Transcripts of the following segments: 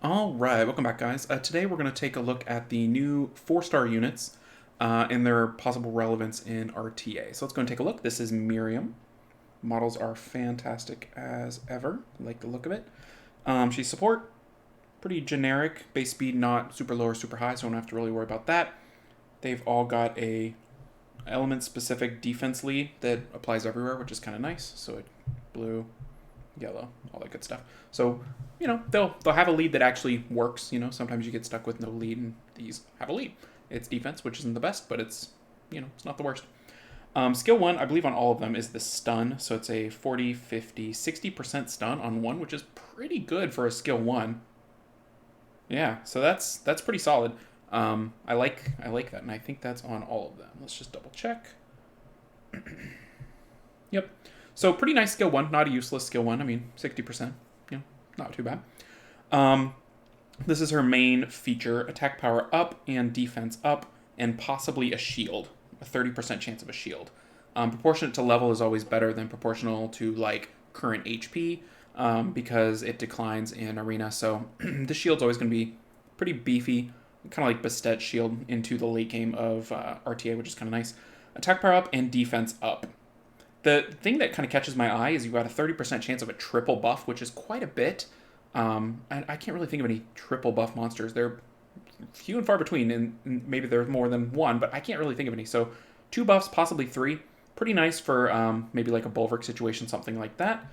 All right, welcome back, guys. Today we're going to take a look at the new 4-star units and their possible relevance in RTA. So let's go and take a look. This is Miriam. Models are fantastic as ever. I like the look of it. She's support, pretty generic. Base speed not super low or super high, so I don't have to really worry about that. They've all got a element-specific defense lead that applies everywhere, which is kind of nice. So blue, yellow, all that good stuff. So, they'll have a lead that actually works. Sometimes you get stuck with no lead, and these have a lead. It's defense, which isn't the best, but it's not the worst. Skill 1, I believe on all of them, is the stun. So it's a 40, 50, 60% stun on one, which is pretty good for a skill 1. Yeah, so that's pretty solid. I like that, and I think that's on all of them. Let's just double check. Yep. So pretty nice skill 1, not a useless skill 1. I mean, 60%, not too bad. This is her main feature: attack power up and defense up, and possibly a shield, a 30% chance of a shield. Proportionate to level is always better than proportional to current HP, because it declines in arena. So the shield's always going to be pretty beefy, kind of like Bastet's shield into the late game of RTA, which is kind of nice. Attack power up and defense up. The thing that kind of catches my eye is you've got a 30% chance of a triple buff, which is quite a bit. I can't really think of any triple buff monsters. They're few and far between, and maybe there's more than one, but I can't really think of any. So 2 buffs, possibly 3. Pretty nice for maybe like a Bulwark situation, something like that.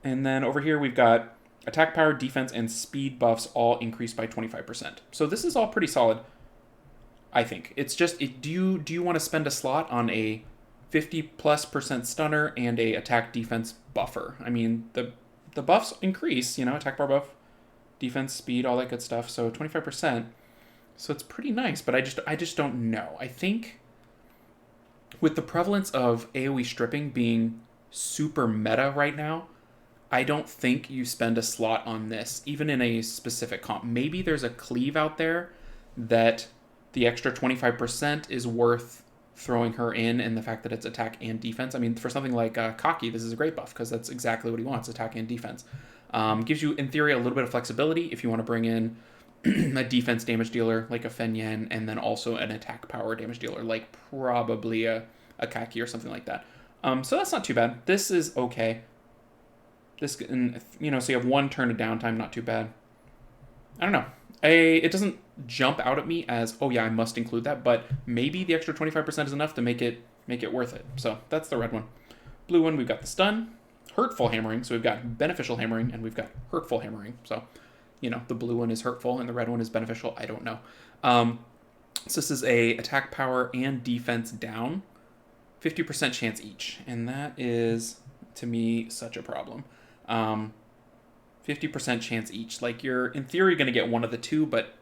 And then over here we've got attack power, defense, and speed buffs all increased by 25%. So this is all pretty solid, I think. It's just, do you want to spend a slot on a 50+% stunner and a attack defense buffer? I mean, the buffs increase, attack bar buff, defense, speed, all that good stuff. So 25%. So it's pretty nice, but I just don't know. I think with the prevalence of AoE stripping being super meta right now, I don't think you spend a slot on this, even in a specific comp. Maybe there's a cleave out there that the extra 25% is worth throwing her in, and the fact that it's attack and defense. I mean, for something like Cocky, this is a great buff because that's exactly what he wants, attack and defense. Gives you, in theory, a little bit of flexibility if you want to bring in a defense damage dealer like a Fen Yen, and then also an attack power damage dealer like probably a Kaki or something like that. So that's not too bad. This is okay. This, so you have 1 turn of downtime, not too bad. I don't know. It doesn't jump out at me as, oh yeah, I must include that, but maybe the extra 25% is enough to make it worth it. So that's the red one. Blue one, we've got the stun, hurtful hammering. So we've got beneficial hammering and we've got hurtful hammering. So, the blue one is hurtful and the red one is beneficial. I don't know. So this is a attack power and defense down, 50% chance each, and that is, to me, such a problem. 50% chance each. Like, you're in theory going to get one of the two, but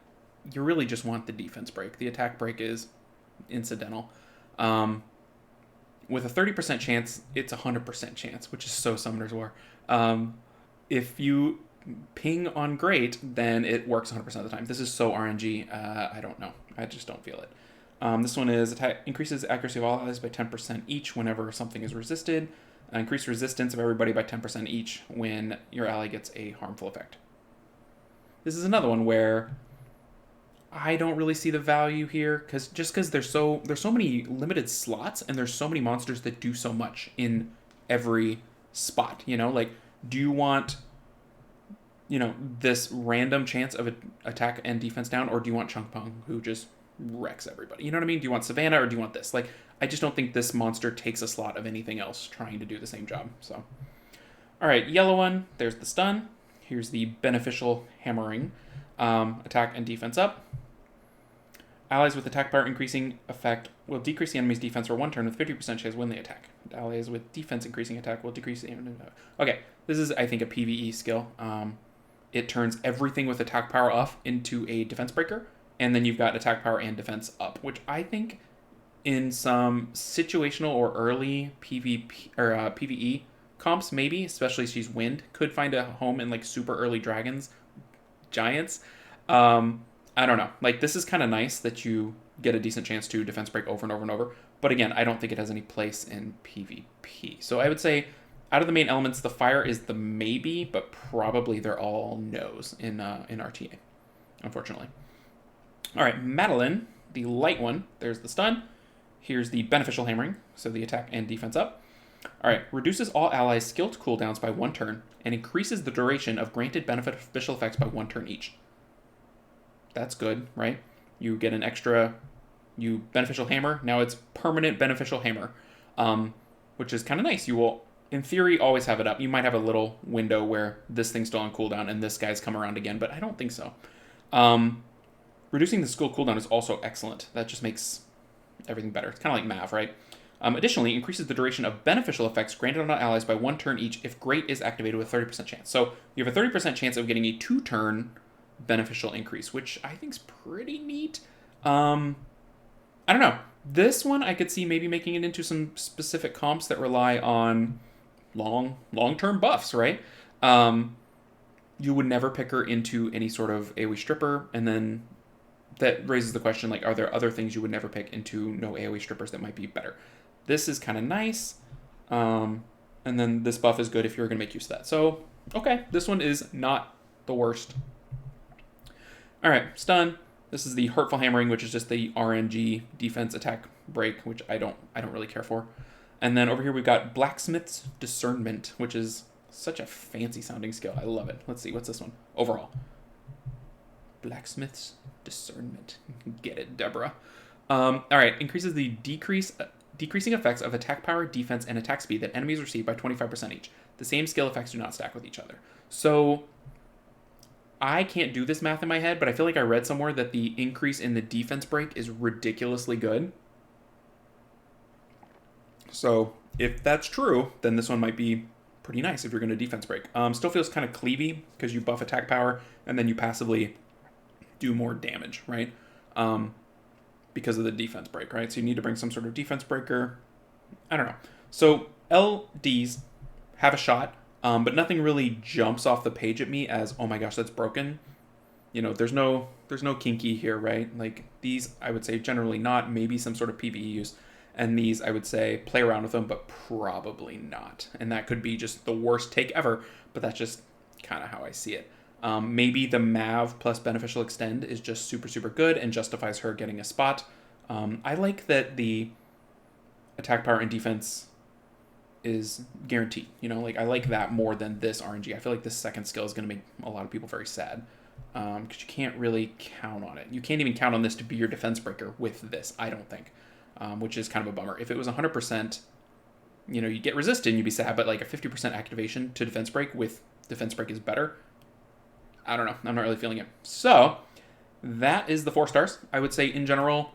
you really just want the defense break. The attack break is incidental. With a 30% chance, it's a 100% chance, which is so Summoner's War. If you ping on great, then it works 100% of the time. This is so RNG. I don't know. I just don't feel it. This one is increases accuracy of all allies by 10% each whenever something is resisted. Increase resistance of everybody by 10% each when your ally gets a harmful effect. This is another one where I don't really see the value here, because there's so many limited slots and there's so many monsters that do so much in every spot. Do you want this random chance of attack and defense down, or do you want Chunk Pong who just wrecks everybody? You know what I mean? Do you want Savannah, or do you want this? I just don't think this monster takes a slot of anything else trying to do the same job. So, all right, yellow one, there's the stun. Here's the beneficial hammering. Attack and defense up. Allies with attack power increasing effect will decrease the enemy's defense for 1 turn with 50% chance to win the attack. Allies with defense increasing attack will decrease the... Okay, this is, I think, a PvE skill. It turns everything with attack power off into a defense breaker, and then you've got attack power and defense up, which I think in some situational or early PvP or PvE comps, maybe, especially if she's wind, could find a home in super early giants. I don't know. This is kind of nice that you get a decent chance to defense break over and over and over. But again, I don't think it has any place in PvP. So I would say out of the main elements, the fire is the maybe, but probably they're all no's in RTA. unfortunately. All right, Madeline, the light one. There's the stun. Here's the beneficial hammering, so the attack and defense up. All right, reduces all allies' skilled cooldowns by 1 turn and increases the duration of granted beneficial effects by 1 turn each. That's good, right? You get an extra, beneficial hammer. Now it's permanent beneficial hammer, which is kind of nice. You will, in theory, always have it up. You might have a little window where this thing's still on cooldown and this guy's come around again, but I don't think so. Reducing the skill cooldown is also excellent. That just makes everything better. It's kind of like Mav, right? Additionally, increases the duration of beneficial effects granted on allies by 1 turn each if Great is activated with 30% chance. So you have a 30% chance of getting a 2-turn beneficial increase, which I think is pretty neat. I don't know. This one I could see maybe making it into some specific comps that rely on long-term buffs, right? You would never pick her into any sort of AoE stripper, and then that raises the question, like, are there other things you would never pick into no AoE strippers that might be better? This is kind of nice, and then this buff is good if you're going to make use of that. So, okay, this one is not the worst. All right, stun. This is the Hurtful Hammering, which is just the RNG defense attack break, which I don't really care for. And then over here we've got Blacksmith's Discernment, which is such a fancy sounding skill. I love it. Let's see, what's this one? Overall. Blacksmith's Discernment. Get it, Deborah. All right, increases the decreasing effects of attack power, defense, and attack speed that enemies receive by 25% each. The same skill effects do not stack with each other. So I can't do this math in my head, but I feel like I read somewhere that the increase in the defense break is ridiculously good. So if that's true, then this one might be pretty nice if you're going to defense break. Still feels kind of cleavy because you buff attack power and then you passively do more damage, right? Because of the defense break, right? So you need to bring some sort of defense breaker. I don't know. So LDs have a shot, but nothing really jumps off the page at me as, oh my gosh, that's broken. You know, there's no kinky here, right? Like these, I would say generally not, maybe some sort of PvE use. And these, I would say, play around with them, but probably not. And that could be just the worst take ever, but that's just kind of how I see it. Maybe the Mav plus Beneficial Extend is just super, super good and justifies her getting a spot. I like that the attack power and defense is guaranteed. You know, like I like that more than this RNG. I feel like this second skill is going to make a lot of people very sad because you can't really count on it. You can't even count on this to be your defense breaker with this, I don't think. Which is kind of a bummer. If it was 100%, you know, you get resistant, you'd be sad, but like a 50% activation to defense break with defense break is better. I don't know. I'm not really feeling it. So that is the 4 stars. I would say in general,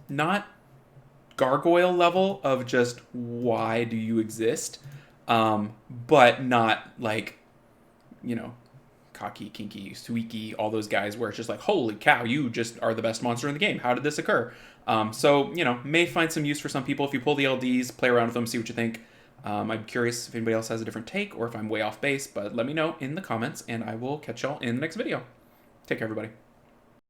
not gargoyle level of just why do you exist, but not like, you know, cocky, kinky, squeaky, all those guys where it's just like, holy cow, you just are the best monster in the game. How did this occur? So, you know, may find some use for some people. If you pull the LDs, play around with them, see what you think. I'm curious if anybody else has a different take or if I'm way off base, but let me know in the comments and I will catch y'all in the next video. Take care, everybody.